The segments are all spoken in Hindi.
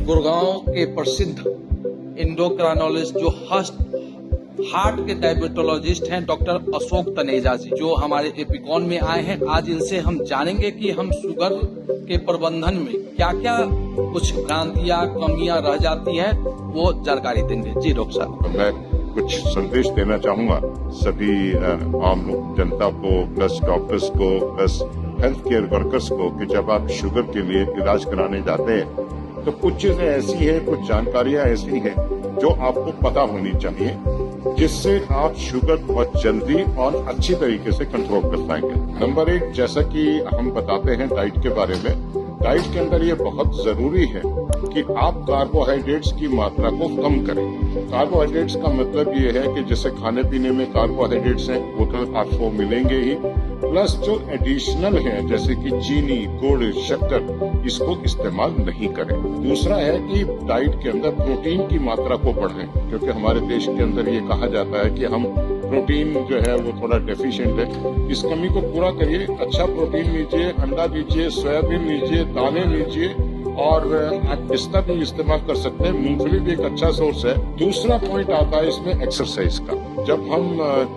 गुड़गांव के प्रसिद्ध एंडोक्राइनोलॉजिस्ट जो हार्ट के डायबिटोलॉजिस्ट हैं डॉक्टर अशोक तनेजा जी, जो हमारे एपिकॉन में आए हैं। आज इनसे हम जानेंगे कि हम शुगर के प्रबंधन में क्या क्या कुछ भ्रांतियां कमियां रह जाती है, वो जानकारी देंगे। जी डॉक्टर साहब। मैं कुछ संदेश देना चाहूंगा सभी आम जनता को, प्लस डॉक्टर्स को, प्लस हेल्थ केयर वर्कर्स को, कि जब आप शुगर के लिए इलाज कराने जाते हैं तो कुछ चीजें ऐसी हैं, कुछ जानकारियां ऐसी हैं जो आपको पता होनी चाहिए, जिससे आप शुगर बहुत जल्दी और अच्छी तरीके से कंट्रोल कर पाएंगे। नंबर 1, जैसा कि हम बताते हैं डाइट के बारे में, डाइट के अंदर ये बहुत जरूरी है कि आप कार्बोहाइड्रेट्स की मात्रा को कम करें। कार्बोहाइड्रेट्स का मतलब ये है कि जैसे खाने पीने में कार्बोहाइड्रेट्स हैं वो तो आपको मिलेंगे ही, प्लस जो एडिशनल है जैसे कि चीनी, गुड़, शक्कर, इसको इस्तेमाल नहीं करें। दूसरा है कि डाइट के अंदर प्रोटीन की मात्रा को बढ़ाएं, क्योंकि हमारे देश के अंदर ये कहा जाता है कि हम प्रोटीन जो है वो थोड़ा डेफिशिएंट है। इस कमी को पूरा करिए। अच्छा प्रोटीन लीजिए, अंडा लीजिए, सोयाबीन लीजिए, दालें लीजिए, और आप पिस्ता भी इस्तेमाल कर सकते हैं। मूंगफली भी एक अच्छा सोर्स है। दूसरा पॉइंट आता है इसमें एक्सरसाइज का। जब हम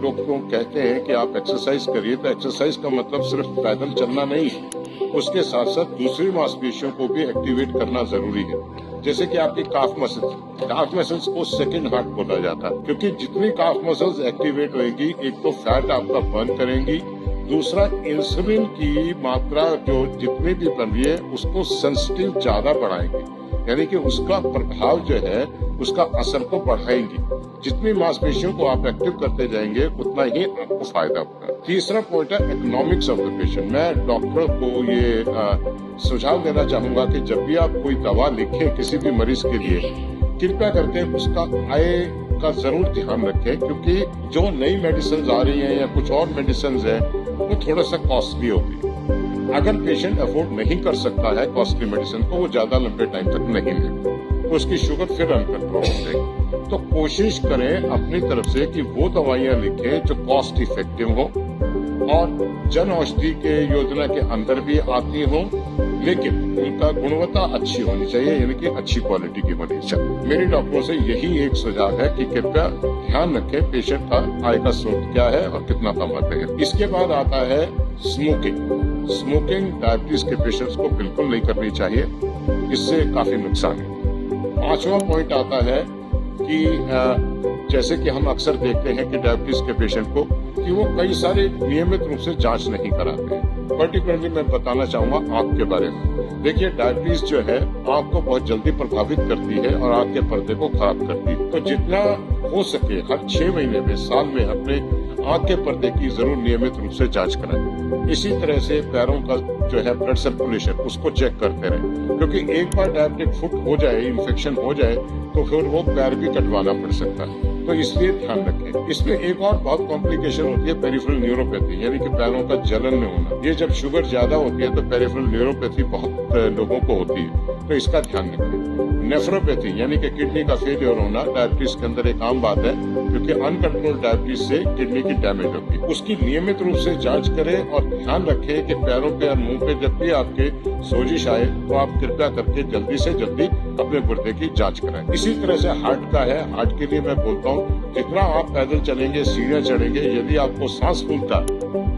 लोगों को कहते हैं कि आप एक्सरसाइज करिए, तो एक्सरसाइज का मतलब सिर्फ पैदल चलना नहीं है, उसके साथ साथ दूसरी मांसपेशियों को भी एक्टिवेट करना जरूरी है। जैसे कि आपकी काफ मसल्स को सेकंड हार्ट बोला जाता है, क्योंकि जितनी काफ मसल्स एक्टिवेट होएगी, एक तो फैट आपका बर्न करेंगी, दूसरा इंसुलिन की मात्रा जो जितनी भी बन रही है उसको सेंसिटिव ज्यादा बढ़ाएंगे, यानी कि उसका प्रभाव जो है उसका असर को बढ़ाएंगी। जितनी मांसपेशियों को आप एक्टिव करते जाएंगे उतना ही आपको फायदा होगा। तीसरा पॉइंट है इकोनॉमिक्स ऑफ द पेशेंट। मैं डॉक्टर को ये सुझाव देना चाहूंगा कि जब भी आप कोई दवा लिखें किसी भी मरीज के लिए, कृपया करके उसका आय का जरूर ध्यान रखें, क्योंकि जो नई मेडिसिन आ रही हैं या कुछ और मेडिसिन है वो थोड़ा सा कॉस्टली होगी। अगर पेशेंट अफोर्ड नहीं कर सकता है कॉस्टली मेडिसिन को, वो ज्यादा लंबे टाइम तक नहीं ले, तो उसकी शुगर फिर अनकंट्रोल हो जाएगी। तो कोशिश करें अपनी तरफ से कि वो दवाइयां लिखें जो कॉस्ट इफेक्टिव हो और जन औषधि के योजना के अंदर भी आती हो, लेकिन उनका गुणवत्ता अच्छी होनी चाहिए, यानी कि अच्छी क्वालिटी की होनी चाहिए। मेरे डॉक्टरों से यही एक सुझाव है कि कृपया ध्यान रखें पेशेंट का आय का स्रोत क्या है और कितना कमाते हैं। इसके बाद आता है स्मोकिंग डायबिटीज के पेशेंट्स को बिल्कुल नहीं करनी चाहिए, इससे काफी नुकसान है। 5वां पॉइंट आता है कि जैसे कि हम अक्सर देखते हैं कि डायबिटीज के पेशेंट को कि वो कई सारे नियमित रूप से जांच नहीं कराते हैं। पर्टिकुलरली मैं बताना चाहूंगा आंख के बारे में। देखिए, डायबिटीज जो है आंख को बहुत जल्दी प्रभावित करती है और आंख के पर्दे को खराब करती है। तो जितना हो सके हर 6 महीने में, साल में अपने आंख के पर्दे की जरूर नियमित रूप से जांच कराएं। इसी तरह से पैरों का जो है ब्लड सर्कुलेशन, उसको चेक करते रहें, क्योंकि एक बार डायबिटिक फुट हो जाए, इन्फेक्शन हो जाए, तो फिर वो पैर भी कटवाना पड़ सकता है। तो इसलिए ध्यान रखें। इसमें एक और बहुत कॉम्प्लिकेशन होती है पेरिफेरल न्यूरोपैथी, यानी कि पैरों का जलन में होना। ये जब शुगर ज्यादा होती है तो पेरिफेरल न्यूरोपैथी बहुत लोगों को होती है, तो इसका ध्यान रखें। नेफ्रोपैथी यानी कि किडनी का फेलियर होना डायबिटीज के अंदर एक आम बात है, क्योंकि अनकंट्रोल्ड डायबिटीज से किडनी की डैमेज होती है। उसकी नियमित रूप से जांच करें और ध्यान रखें कि पैरों पे और मुंह पे जब भी आपके सोजिश आए तो आप कृपया करके जल्दी से जल्दी अपने गुर्दे की जांच कराएं। इसी तरह से हार्ट का है। हार्ट के लिए मैं बोलता हूँ, जितना आप पैदल चलेंगे, सीढ़ियां चढ़ेंगे, यदि आपको सांस फूलता,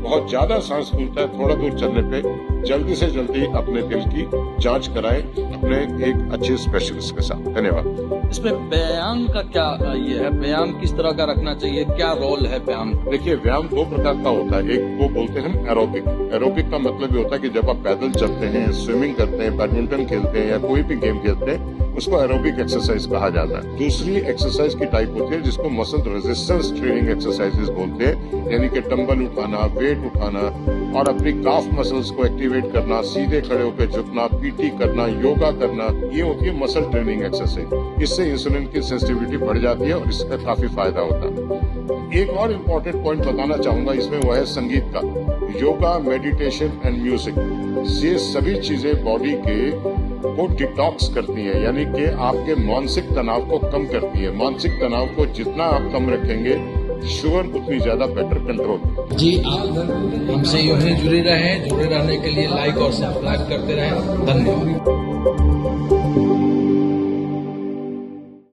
बहुत ज्यादा सांस फूलता है थोड़ा दूर चलने पे, जल्दी से जल्दी अपने दिल की जांच कराएं अपने एक अच्छे स्पेशलिस्ट के साथ। धन्यवाद। इसमें व्यायाम का क्या ये है, व्यायाम किस तरह का रखना चाहिए, क्या रोल है व्यायाम? देखिए, व्यायाम 2 प्रकार का होता है। एक को बोलते हैं हम एरोबिक। एरोबिक का मतलब ये होता है कि जब आप पैदल चलते हैं, स्विमिंग करते हैं, बैडमिंटन खेलते हैं या कोई भी गेम खेलते हैं, उसको एरोबिक एक्सरसाइज कहा जाता है। दूसरी एक्सरसाइज की टाइप होती है जिसको मसल रेजिस्टेंस ट्रेनिंग एक्सरसाइजेज बोलते हैं, यानी कि डंबल उठाना, वेट उठाना और अपनी काफ मसल्स को एक्टिवेट करना, सीधे खड़े होकर झुकना, पीटी करना, योगा करना, ये होती है मसल ट्रेनिंग एक्सरसाइज। इससे इंसुलिन की सेंसिटिविटी बढ़ जाती है और इसका काफी फायदा होता है। एक और इम्पोर्टेंट पॉइंट बताना चाहूंगा इसमें, वह है संगीत का। योगा, मेडिटेशन एंड म्यूजिक, ये सभी चीजें बॉडी को डिटॉक्स करती है, यानी कि आपके मानसिक तनाव को कम करती है। मानसिक तनाव को जितना आप कम रखेंगे शुगर उतनी ज्यादा बेटर कंट्रोल। जी आप हमसे यूं ही जुड़े रहें, जुड़े रहने के लिए लाइक और सब्सक्राइब करते रहें। धन्यवाद।